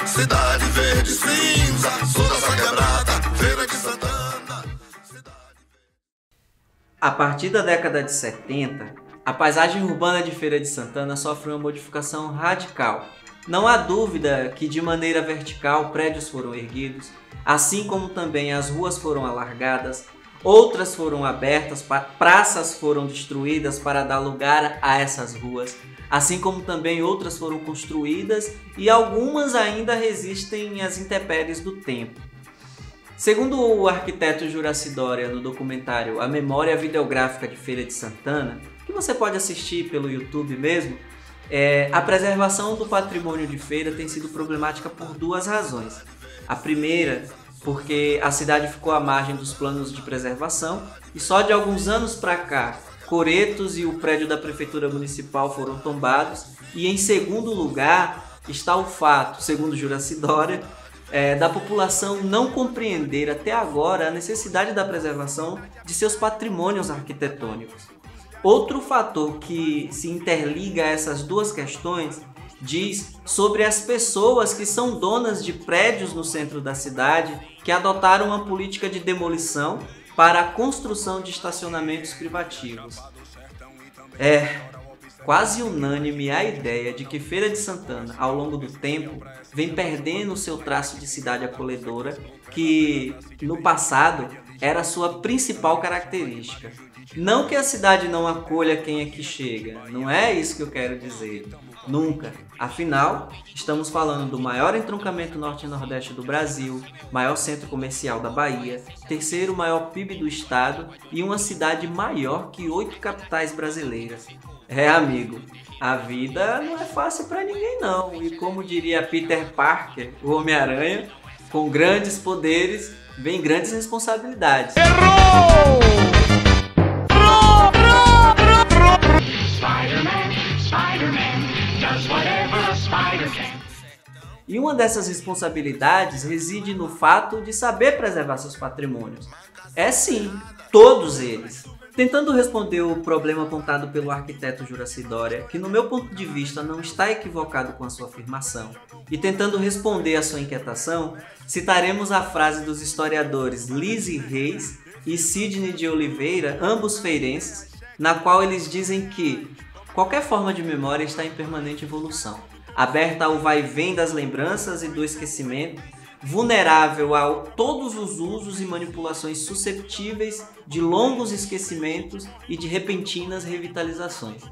Cidade verde cinza, sou dessa quebrada, Feira de Santana. A partir da década de 70, a paisagem urbana de Feira de Santana sofre uma modificação radical. Não há dúvida que de maneira vertical prédios foram erguidos, assim como também as ruas foram alargadas, outras foram abertas, praças foram destruídas para dar lugar a essas ruas, assim como também outras foram construídas e algumas ainda resistem às intempéries do tempo. Segundo o arquiteto Juraci Dória no documentário A Memória Videográfica de Feira de Santana, que você pode assistir pelo YouTube mesmo, a preservação do patrimônio de Feira tem sido problemática por duas razões. A primeira, porque a cidade ficou à margem dos planos de preservação e só de alguns anos para cá, coretos e o prédio da prefeitura municipal foram tombados. E em segundo lugar está o fato, segundo Juraci Dória, da população não compreender até agora a necessidade da preservação de seus patrimônios arquitetônicos. Outro fator que se interliga a essas duas questões diz sobre as pessoas que são donas de prédios no centro da cidade que adotaram uma política de demolição para a construção de estacionamentos privativos. É quase unânime a ideia de que Feira de Santana, ao longo do tempo, vem perdendo o seu traço de cidade acolhedora, que no passado era sua principal característica. Não que a cidade não acolha quem aqui chega, não é isso que eu quero dizer. Nunca. Afinal, estamos falando do maior entroncamento norte e nordeste do Brasil, maior centro comercial da Bahia, terceiro maior PIB do estado e uma cidade maior que 8 capitais brasileiras. Amigo, a vida não é fácil para ninguém não. E como diria Peter Parker, o Homem-Aranha, com grandes poderes vem grandes responsabilidades. Errou! E uma dessas responsabilidades reside no fato de saber preservar seus patrimônios. É sim, todos eles. Tentando responder o problema apontado pelo arquiteto Juraci Dória, que no meu ponto de vista não está equivocado com a sua afirmação, e tentando responder a sua inquietação, citaremos a frase dos historiadores Lise Reis e Sidney de Oliveira, ambos feirenses, na qual eles dizem que qualquer forma de memória está em permanente evolução, aberta ao vai-vem das lembranças e do esquecimento, vulnerável a todos os usos e manipulações susceptíveis de longos esquecimentos e de repentinas revitalizações.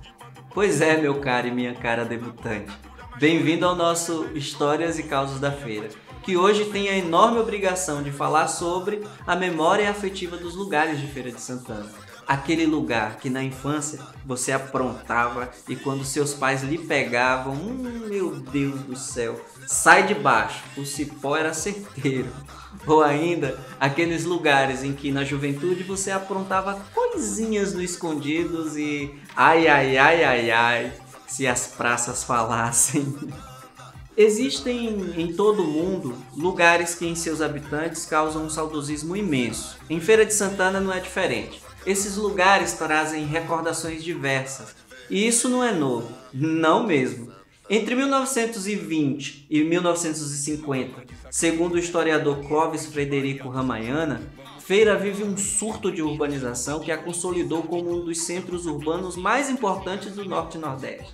Pois é, meu caro e minha cara debutante, bem-vindo ao nosso Histórias e Causos da Feira, que hoje tem a enorme obrigação de falar sobre a memória afetiva dos lugares de Feira de Santana. Aquele lugar que na infância você aprontava e quando seus pais lhe pegavam, meu Deus do céu, sai de baixo, o cipó era certeiro. Ou ainda, aqueles lugares em que na juventude você aprontava coisinhas no escondidos e ai, ai, ai, ai, ai, se as praças falassem. Existem em todo o mundo lugares que em seus habitantes causam um saudosismo imenso. Em Feira de Santana não é diferente. Esses lugares trazem recordações diversas. E isso não é novo, não mesmo. Entre 1920 e 1950, segundo o historiador Clóvis Frederico Ramayana, Feira vive um surto de urbanização que a consolidou como um dos centros urbanos mais importantes do Norte e Nordeste.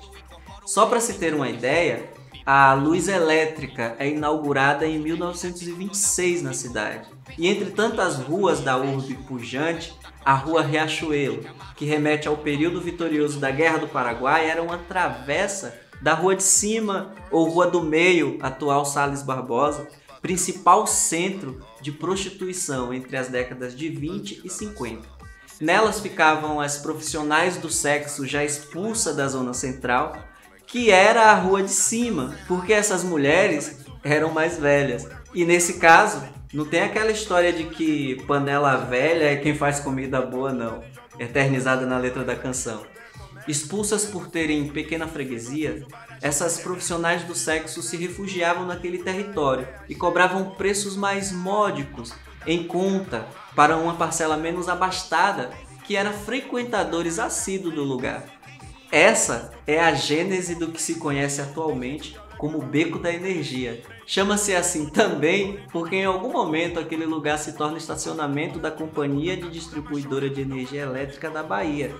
Só para se ter uma ideia, a luz elétrica é inaugurada em 1926 na cidade. E entre tantas ruas da urbe pujante, a Rua Riachuelo, que remete ao período vitorioso da Guerra do Paraguai, era uma travessa da Rua de Cima ou Rua do Meio, atual Salles Barbosa, principal centro de prostituição entre as décadas de 20 e 50. Nelas ficavam as profissionais do sexo já expulsas da zona central, que era a rua de cima, porque essas mulheres eram mais velhas. E nesse caso, não tem aquela história de que panela velha é quem faz comida boa, não, eternizada na letra da canção. Expulsas por terem pequena freguesia, essas profissionais do sexo se refugiavam naquele território e cobravam preços mais módicos em conta para uma parcela menos abastada que era frequentadores assíduos do lugar. Essa é a gênese do que se conhece atualmente como Beco da Energia. Chama-se assim também porque em algum momento aquele lugar se torna estacionamento da Companhia de Distribuidora de Energia Elétrica da Bahia.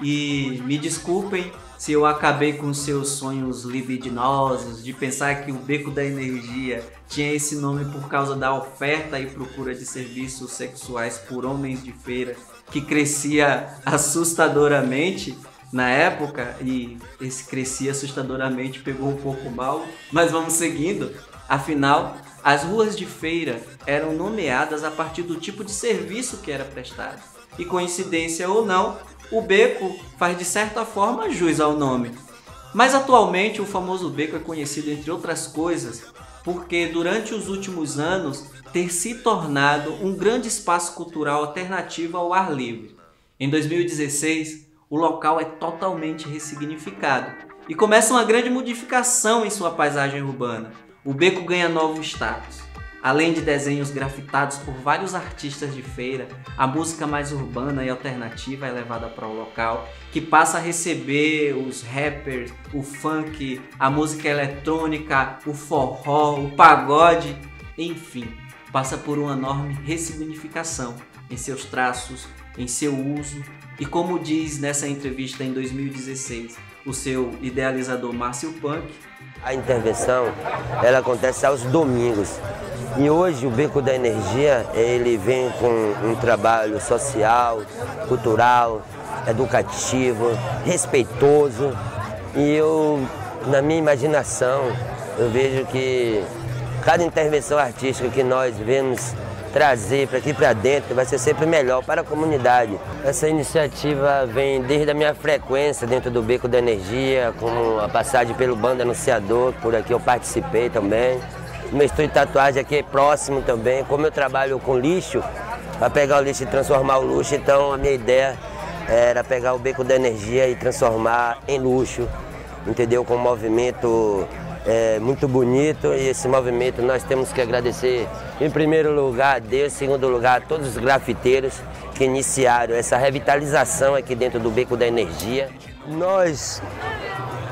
E me desculpem se eu acabei com seus sonhos libidinosos de pensar que o Beco da Energia tinha esse nome por causa da oferta e procura de serviços sexuais por homens de feira, que crescia assustadoramente na época, e esse crescia assustadoramente pegou um pouco mal, mas vamos seguindo. Afinal, as ruas de feira eram nomeadas a partir do tipo de serviço que era prestado. E coincidência ou não, o beco faz de certa forma jus ao nome. Mas atualmente o famoso beco é conhecido, entre outras coisas, porque durante os últimos anos ter se tornado um grande espaço cultural alternativo ao ar livre. Em 2016, o local é totalmente ressignificado e começa uma grande modificação em sua paisagem urbana. O beco ganha novo status. Além de desenhos grafitados por vários artistas de feira, a música mais urbana e alternativa é levada para o local, que passa a receber os rappers, o funk, a música eletrônica, o forró, o pagode, enfim, passa por uma enorme ressignificação em seus traços, em seu uso, e como diz nessa entrevista em 2016 o seu idealizador Márcio Punk, a intervenção ela acontece aos domingos e hoje o Beco da Energia ele vem com um trabalho social, cultural, educativo, respeitoso, e eu, na minha imaginação, eu vejo que cada intervenção artística que nós vemos trazer para aqui para dentro vai ser sempre melhor para a comunidade. Essa iniciativa vem desde a minha frequência dentro do Beco da Energia, como a passagem pelo Banda Anunciador, por aqui eu participei também. O meu estúdio de tatuagem aqui é próximo também, como eu trabalho com lixo, para pegar o lixo e transformar o luxo, então a minha ideia era pegar o Beco da Energia e transformar em luxo, entendeu? Com um movimento muito bonito, e esse movimento nós temos que agradecer em primeiro lugar a Deus, em segundo lugar a todos os grafiteiros que iniciaram essa revitalização aqui dentro do Beco da Energia. Nós,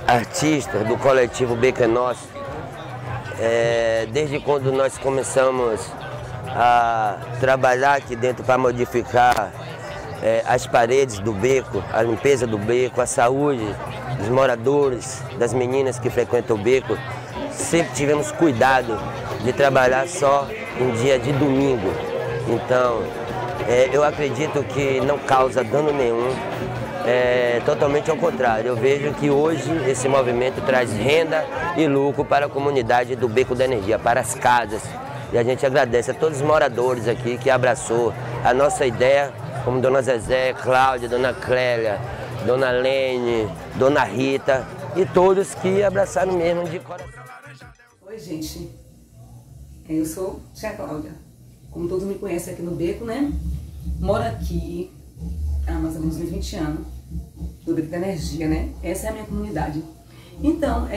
artistas do coletivo Beco é Nosso, desde quando nós começamos a trabalhar aqui dentro para modificar as paredes do beco, a limpeza do beco, a saúde dos moradores, das meninas que frequentam o beco, sempre tivemos cuidado de trabalhar só em dia de domingo. Então, eu acredito que não causa dano nenhum, totalmente ao contrário. Eu vejo que hoje esse movimento traz renda e lucro para a comunidade do Beco da Energia, para as casas. E a gente agradece a todos os moradores aqui que abraçou a nossa ideia, como Dona Zezé, Cláudia, Dona Clélia, Dona Lene, Dona Rita e todos que abraçaram mesmo de coração. Oi, gente. Eu sou Tia Cláudia. Como todos me conhecem aqui no Beco, né? Moro aqui há mais ou menos 20 anos, do Beco da Energia, né? Essa é a minha comunidade. Então,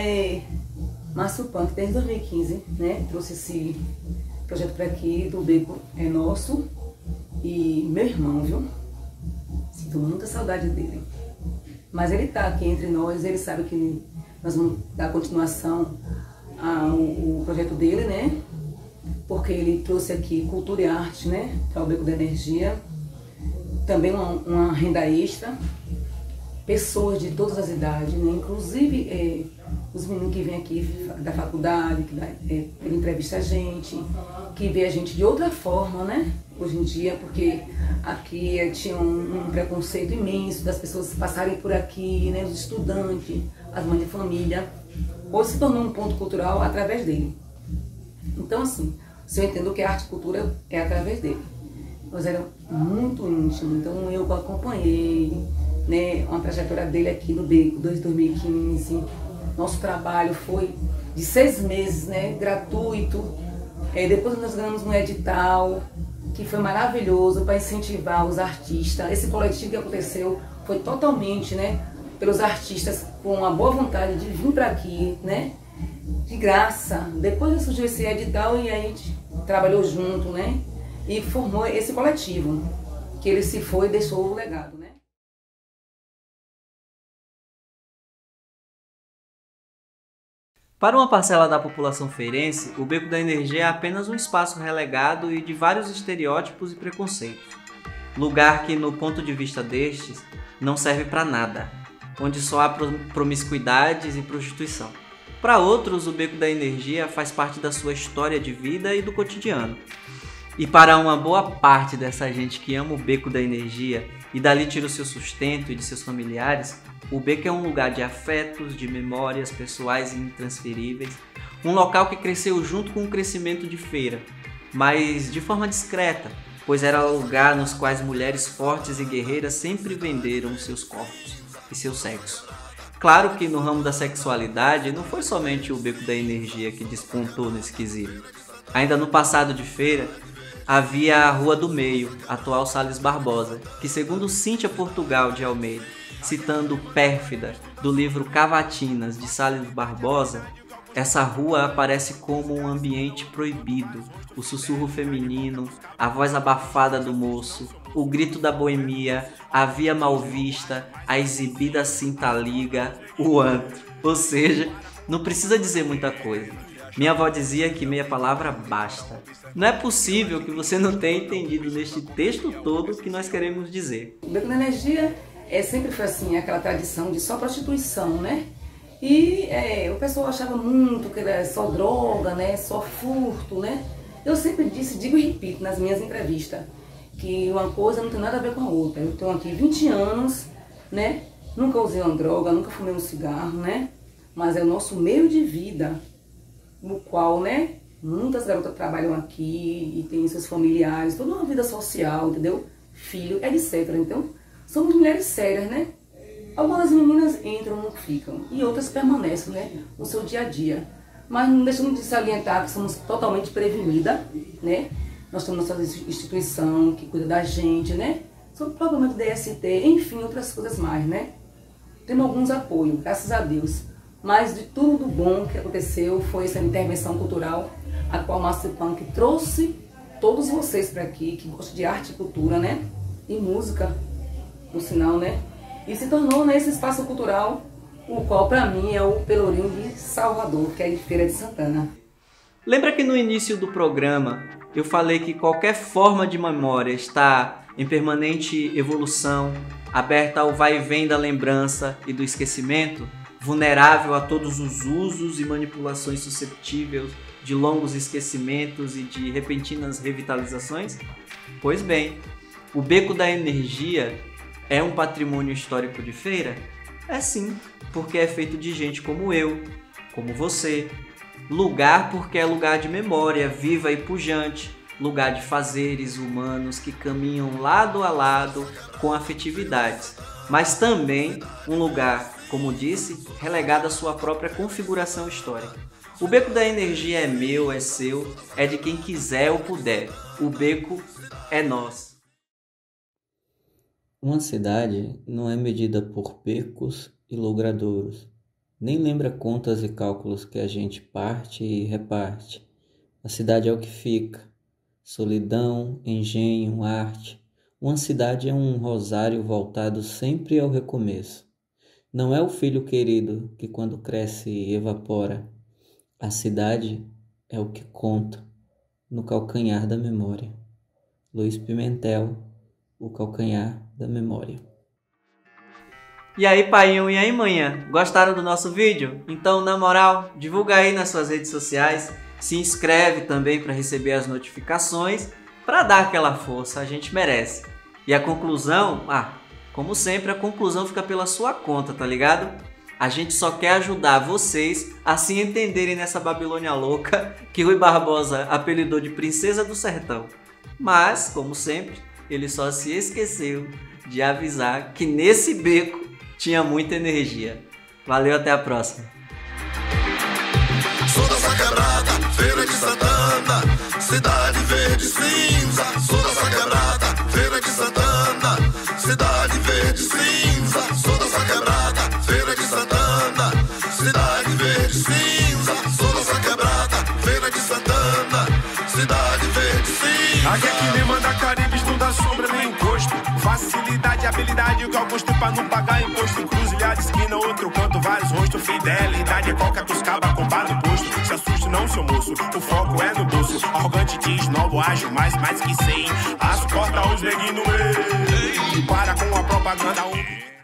Márcio Punk, desde 2015, né? Trouxe esse projeto para aqui do Beco é Nosso. E meu irmão, viu? Sinto muita saudade dele. Mas ele tá aqui entre nós, ele sabe que nós vamos dar continuação ao projeto dele, né? Porque ele trouxe aqui cultura e arte, né? Para o Beco da Energia. Também uma renda extra. Pessoas de todas as idades, né? Inclusive os meninos que vêm aqui da faculdade, que entrevista a gente, que vê a gente de outra forma, né? Hoje em dia, porque aqui tinha um preconceito imenso das pessoas passarem por aqui, né? Os estudantes, as mães de família. Hoje se tornou um ponto cultural através dele. Então, assim, se eu entendo que a arte e cultura é através dele. Nós éramos muito íntimos, então eu acompanhei, né, uma trajetória dele aqui no Beco, desde 2015. Nosso trabalho foi de 6 meses, né? Gratuito. Depois nós ganhamos um edital que foi maravilhoso para incentivar os artistas. Esse coletivo que aconteceu foi totalmente, né, pelos artistas com a boa vontade de vir para aqui, né, de graça. Depois surgiu esse edital e a gente trabalhou junto, né, e formou esse coletivo, que ele se foi e deixou o legado, né. Para uma parcela da população feirense, o Beco da Energia é apenas um espaço relegado e de vários estereótipos e preconceitos. Lugar que, no ponto de vista destes, não serve para nada, onde só há promiscuidades e prostituição. Para outros, o Beco da Energia faz parte da sua história de vida e do cotidiano. E para uma boa parte dessa gente que ama o Beco da Energia e dali tira o seu sustento e de seus familiares, o Beco é um lugar de afetos, de memórias pessoais e intransferíveis, um local que cresceu junto com o crescimento de feira, mas de forma discreta, pois era lugar nos quais mulheres fortes e guerreiras sempre venderam seus corpos e seu sexo. Claro que no ramo da sexualidade não foi somente o Beco da Energia que despontou nesse quesito. Ainda no passado de feira, havia a Rua do Meio, atual Salles Barbosa, que segundo Cíntia Portugal de Almeida, citando Pérfida, do livro Cavatinas, de Salles Barbosa, essa rua aparece como um ambiente proibido, o sussurro feminino, a voz abafada do moço, o grito da boemia, a via mal vista, a exibida cinta-liga, o antro. Ou seja, não precisa dizer muita coisa. Minha avó dizia que meia palavra basta. Não é possível que você não tenha entendido neste texto todo o que nós queremos dizer. O Beco da Energia sempre foi assim, aquela tradição de só prostituição, né? E o pessoal achava muito que era só droga, né? Só furto, né? Eu sempre digo e repito nas minhas entrevistas que uma coisa não tem nada a ver com a outra. Eu estou aqui 20 anos, né? Nunca usei uma droga, nunca fumei um cigarro, né? Mas é o nosso meio de vida, no qual, né? Muitas garotas trabalham aqui e têm seus familiares, toda uma vida social, entendeu? Filho, etc. Então, somos mulheres sérias, né? Algumas meninas entram, não ficam, e outras permanecem, né, no seu dia a dia. Mas não deixamos de salientar que somos totalmente prevenidas, né? Nós temos nossa instituição que cuida da gente, né? Sobre o problema do DST, enfim, outras coisas mais, né? Temos alguns apoios, graças a Deus. Mas de tudo bom que aconteceu foi essa intervenção cultural, a qual o Márcio Punk trouxe todos vocês para aqui, que gostam de arte e cultura, né? E música, por sinal, né? E se tornou nesse espaço cultural, o qual para mim é o Pelourinho de Salvador, que é de Feira de Santana. Lembra que no início do programa eu falei que qualquer forma de memória está em permanente evolução, aberta ao vai e vem da lembrança e do esquecimento, vulnerável a todos os usos e manipulações suscetíveis de longos esquecimentos e de repentinas revitalizações? Pois bem, o Beco da Energia é um patrimônio histórico de feira? É sim, porque é feito de gente como eu, como você. Lugar porque é lugar de memória viva e pujante, lugar de fazeres humanos que caminham lado a lado com afetividades, mas também um lugar, como disse, relegado à sua própria configuração histórica. O Beco da Energia é meu, é seu, é de quem quiser ou puder. O beco é nosso. Uma cidade não é medida por becos e logradouros, nem lembra contas e cálculos que a gente parte e reparte. A cidade é o que fica, solidão, engenho, arte. Uma cidade é um rosário voltado sempre ao recomeço. Não é o filho querido que quando cresce evapora. A cidade é o que conta no calcanhar da memória. Luiz Pimentel, O Calcanhar da Memória. E aí, paiinho, e aí, manhã? Gostaram do nosso vídeo? Então, na moral, divulga aí nas suas redes sociais, se inscreve também para receber as notificações, para dar aquela força, a gente merece. E a conclusão, como sempre, a conclusão fica pela sua conta, tá ligado? A gente só quer ajudar vocês a se entenderem nessa Babilônia louca que Rui Barbosa apelidou de Princesa do Sertão. Mas, como sempre, ele só se esqueceu de avisar que nesse beco tinha muita energia. Valeu, até a próxima! Quebrada, Feira de Santana, Cidade Verde Cinza, sou dessa quebrada, Feira de Santana, Cidade Verde Cinza, sou dessa quebrada, Feira de Santana, Cidade Verde Cinza, sou dessa quebrada, Feira de Santana, Cidade Verde Cinza. Aqui é que nem manda Caribe, estuda sombra nem encosto. Facilidade, habilidade, o que eu custo pra não pagar imposto. Cruzilhada, esquina, outro canto, vários rostos. Fidelidade é qualquer cuscaba, compara no posto. Se assuste não, seu moço, o foco é no bolso. Arrogante diz, novo, ágil, mais que 100. Aço corta os neguinhos no meio. E para com a propaganda.